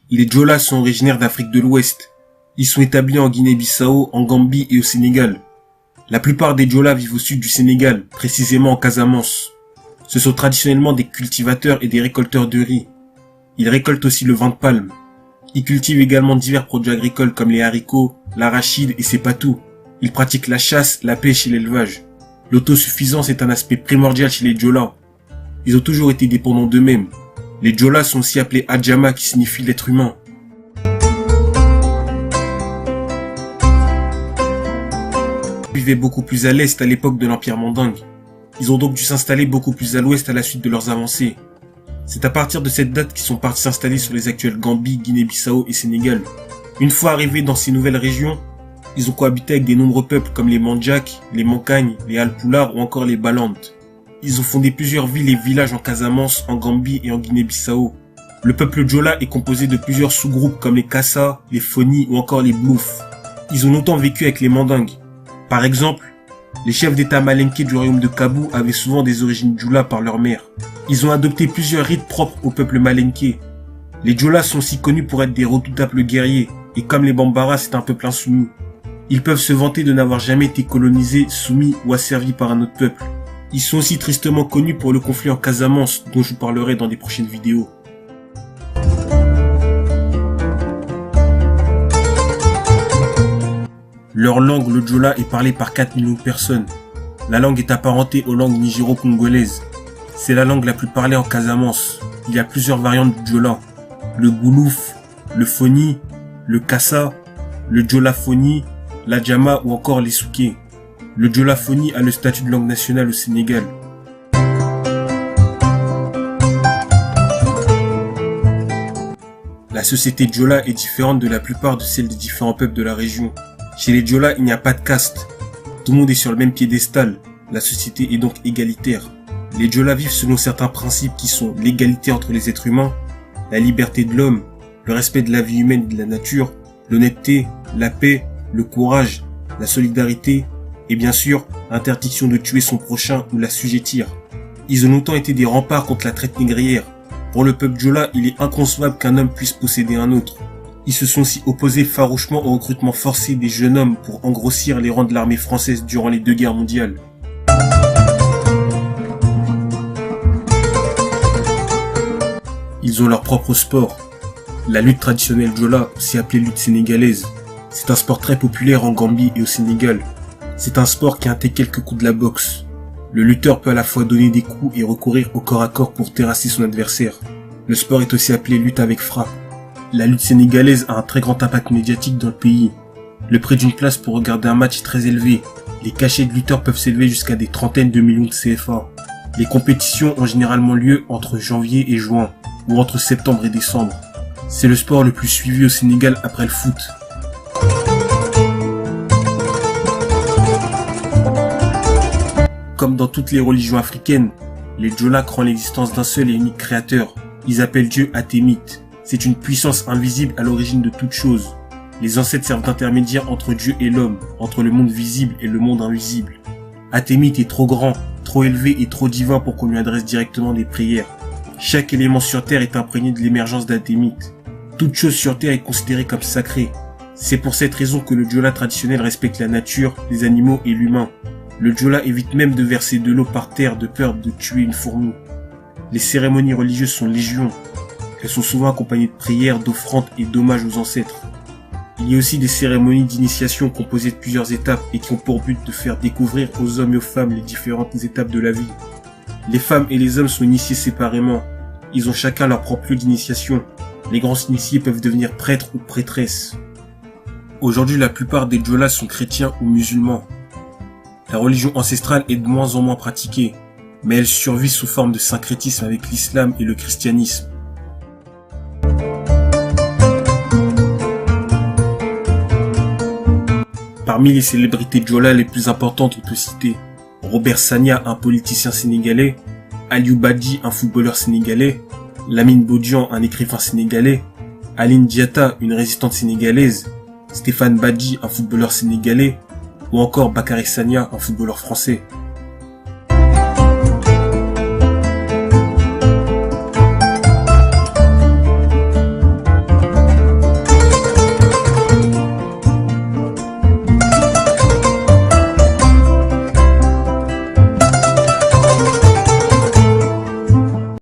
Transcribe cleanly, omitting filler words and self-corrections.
Les Djolas sont originaires d'Afrique de l'Ouest. Ils sont établis en Guinée-Bissau, en Gambie et au Sénégal. La plupart des Djolas vivent au sud du Sénégal, précisément en Casamance. Ce sont traditionnellement des cultivateurs et des récolteurs de riz. Ils récoltent aussi le vin de palme. Ils cultivent également divers produits agricoles comme les haricots, l'arachide et ses patous. Ils pratiquent la chasse, la pêche et l'élevage. L'autosuffisance est un aspect primordial chez les Djolas. Ils ont toujours été dépendants d'eux-mêmes. Les Djolas sont aussi appelés Adjama qui signifie l'être humain. Ils vivaient beaucoup plus à l'est à l'époque de l'Empire mandingue. Ils ont donc dû s'installer beaucoup plus à l'ouest à la suite de leurs avancées. C'est à partir de cette date qu'ils sont partis s'installer sur les actuelles Gambie, Guinée-Bissau et Sénégal. Une fois arrivés dans ces nouvelles régions, ils ont cohabité avec des nombreux peuples comme les Mandjaks, les Mankagnes, les Alpulaars ou encore les Balantes. Ils ont fondé plusieurs villes et villages en Casamance, en Gambie et en Guinée-Bissau. Le peuple Djola est composé de plusieurs sous-groupes comme les Kassa, les Foni ou encore les Blouf. Ils ont longtemps vécu avec les Mandingues. Par exemple, les chefs d'état malinké du royaume de Kabou avaient souvent des origines Djola par leur mère. Ils ont adopté plusieurs rites propres au peuple malinké. Les Djolas sont aussi connus pour être des redoutables guerriers, et comme les Bambara, c'est un peuple insoumis. Ils peuvent se vanter de n'avoir jamais été colonisés, soumis ou asservis par un autre peuple. Ils sont aussi tristement connus pour le conflit en Casamance, dont je vous parlerai dans des prochaines vidéos. Leur langue, le Djola, est parlée par 4 millions de personnes. La langue est apparentée aux langues nigéro-congolaises. C'est la langue la plus parlée en Casamance. Il y a plusieurs variantes du Djola. Le Goulouf, le Foni, le Kassa, le Djola Foni, l'Adjama ou encore les Souké. Le Djola Foni a le statut de langue nationale au Sénégal. La société Djola est différente de la plupart de celles des différents peuples de la région. Chez les Djola, il n'y a pas de caste. Tout le monde est sur le même piédestal. La société est donc égalitaire. Les Djola vivent selon certains principes qui sont l'égalité entre les êtres humains, la liberté de l'homme, le respect de la vie humaine et de la nature, l'honnêteté, la paix, le courage, la solidarité et bien sûr, l'interdiction de tuer son prochain ou l'assujettir. Ils ont longtemps été des remparts contre la traite négrière. Pour le peuple Djola, il est inconcevable qu'un homme puisse posséder un autre. Ils se sont aussi opposés farouchement au recrutement forcé des jeunes hommes pour engrossir les rangs de l'armée française durant les 2 guerres mondiales. Ils ont leur propre sport. La lutte traditionnelle Djola, aussi appelée lutte sénégalaise. C'est un sport très populaire en Gambie et au Sénégal. C'est un sport qui intègre quelques coups de la boxe. Le lutteur peut à la fois donner des coups et recourir au corps à corps pour terrasser son adversaire. Le sport est aussi appelé lutte avec frappe. La lutte sénégalaise a un très grand impact médiatique dans le pays. Le prix d'une place pour regarder un match est très élevé. Les cachets de lutteurs peuvent s'élever jusqu'à des trentaines de millions de CFA. Les compétitions ont généralement lieu entre janvier et juin, ou entre septembre et décembre. C'est le sport le plus suivi au Sénégal après le foot. Comme dans toutes les religions africaines, les Djola croient en l'existence d'un seul et unique créateur. Ils appellent Dieu Atémit. C'est une puissance invisible à l'origine de toute chose. Les ancêtres servent d'intermédiaire entre Dieu et l'homme, entre le monde visible et le monde invisible. Atémit est trop grand, trop élevé et trop divin pour qu'on lui adresse directement des prières. Chaque élément sur Terre est imprégné de l'émergence d'Atémit. Toute chose sur Terre est considérée comme sacrée. C'est pour cette raison que le Djola traditionnel respecte la nature, les animaux et l'humain. Le Djola évite même de verser de l'eau par terre de peur de tuer une fourmi. Les cérémonies religieuses sont légion. Elles sont souvent accompagnées de prières, d'offrandes et d'hommages aux ancêtres. Il y a aussi des cérémonies d'initiation composées de plusieurs étapes et qui ont pour but de faire découvrir aux hommes et aux femmes les différentes étapes de la vie. Les femmes et les hommes sont initiés séparément. Ils ont chacun leur propre lieu d'initiation. Les grands initiés peuvent devenir prêtres ou prêtresses. Aujourd'hui, la plupart des Djolas sont chrétiens ou musulmans. La religion ancestrale est de moins en moins pratiquée, mais elle survit sous forme de syncrétisme avec l'islam et le christianisme. Parmi les célébrités Djola les plus importantes, on peut citer Robert Sagna, un politicien sénégalais, Aliou Badji, un footballeur sénégalais, Lamine Bodian, un écrivain sénégalais, Aline Diatta, une résistante sénégalaise, Stéphane Badji, un footballeur sénégalais, ou encore Bakary Sagna, un footballeur français.